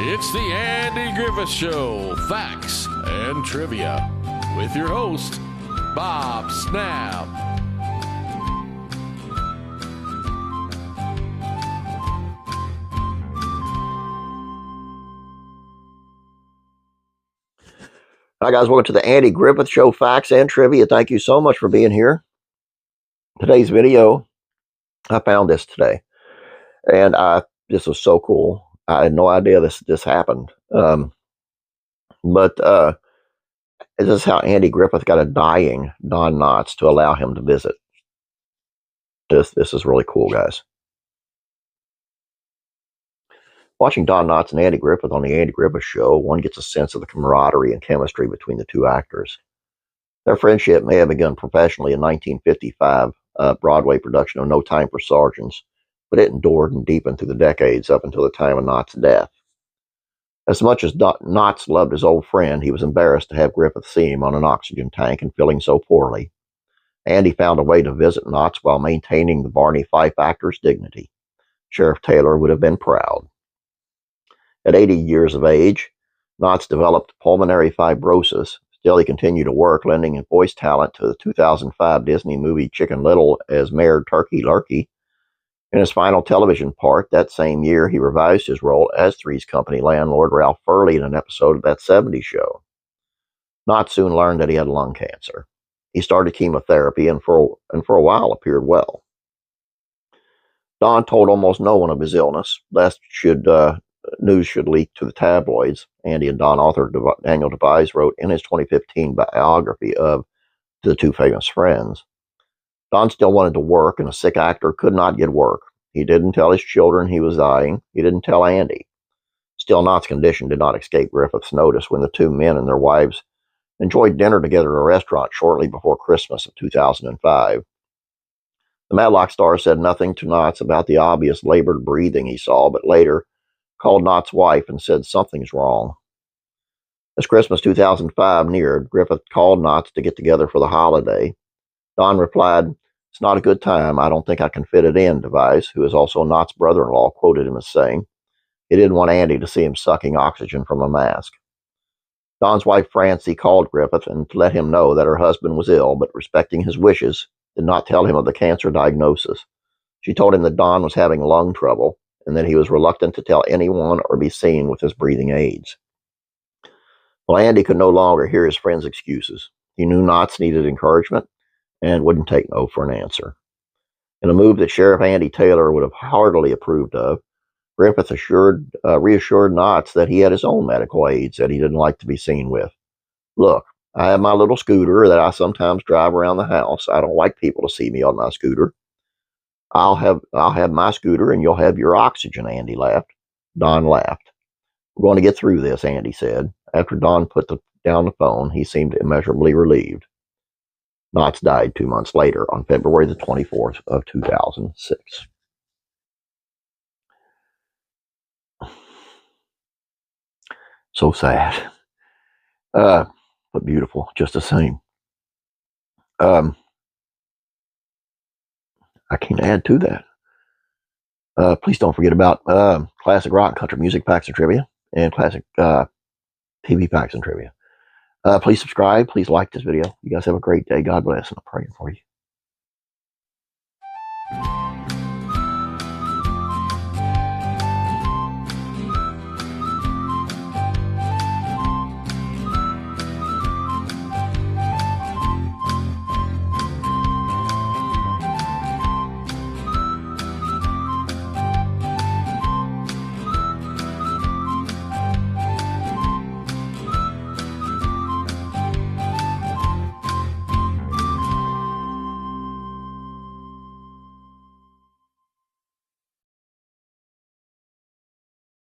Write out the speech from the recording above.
It's the Andy Griffith Show, Facts and Trivia, with your host, Bob Snap. Hi guys, welcome to the Andy Griffith Show, Facts and Trivia. Thank you so much for being here. Today's video, I found this today, and this was so cool. I had no idea this happened. But this is how Andy Griffith got a dying Don Knotts to allow him to visit. This is really cool, guys. Watching Don Knotts and Andy Griffith on the Andy Griffith Show, one gets a sense of the camaraderie and chemistry between the two actors. Their friendship may have begun professionally in 1955 Broadway production of No Time for Sergeants, but it endured and deepened through the decades up until the time of Knotts' death. As much as Knotts loved his old friend, he was embarrassed to have Griffith see him on an oxygen tank and feeling so poorly. Andy found a way to visit Knotts while maintaining the Barney Fife actor's dignity. Sheriff Taylor would have been proud. At 80 years of age, Knotts developed pulmonary fibrosis. Still, he continued to work, lending his voice talent to the 2005 Disney movie Chicken Little as Mayor Turkey Lurkey. In his final television part that same year, he revised his role as Three's Company landlord Ralph Furley in an episode of That 70s Show. Knotts soon learned that he had lung cancer. He started chemotherapy and for a while appeared well. Don told almost no one of his illness, lest news should leak to the tabloids. Andy and Don author Daniel Devise wrote in his 2015 biography of the two famous friends. Don still wanted to work, and a sick actor could not get work. He didn't tell his children he was dying. He didn't tell Andy. Still, Knotts' condition did not escape Griffith's notice when the two men and their wives enjoyed dinner together at a restaurant shortly before Christmas of 2005. The Matlock star said nothing to Knotts about the obvious labored breathing he saw, but later called Knotts' wife and said something's wrong. As Christmas 2005 neared, Griffith called Knotts to get together for the holiday. Don replied, "It's not a good time. I don't think I can fit it in," Devise, who is also Knotts' brother-in-law, quoted him as saying. He didn't want Andy to see him sucking oxygen from a mask. Don's wife, Francie, called Griffith and let him know that her husband was ill, but respecting his wishes, did not tell him of the cancer diagnosis. She told him that Don was having lung trouble and that he was reluctant to tell anyone or be seen with his breathing aids. Well, Andy could no longer hear his friend's excuses. He knew Knotts needed encouragement and wouldn't take no for an answer. In a move that Sheriff Andy Taylor would have heartily approved of, Griffith reassured Knotts that he had his own medical aids that he didn't like to be seen with. "Look, I have my little scooter that I sometimes drive around the house. I don't like people to see me on my scooter. I'll have my scooter and you'll have your oxygen," Andy laughed. Don laughed. "We're going to get through this," Andy said. After Don put down the phone, he seemed immeasurably relieved. Knotts died 2 months later on February the 24th of 2006. So sad. But beautiful, just the same. I can't add to that. Please don't forget about classic rock and country music facts and trivia and classic TV facts and trivia. Please subscribe. Please like this video. You guys have a great day. God bless, and I'm praying for you.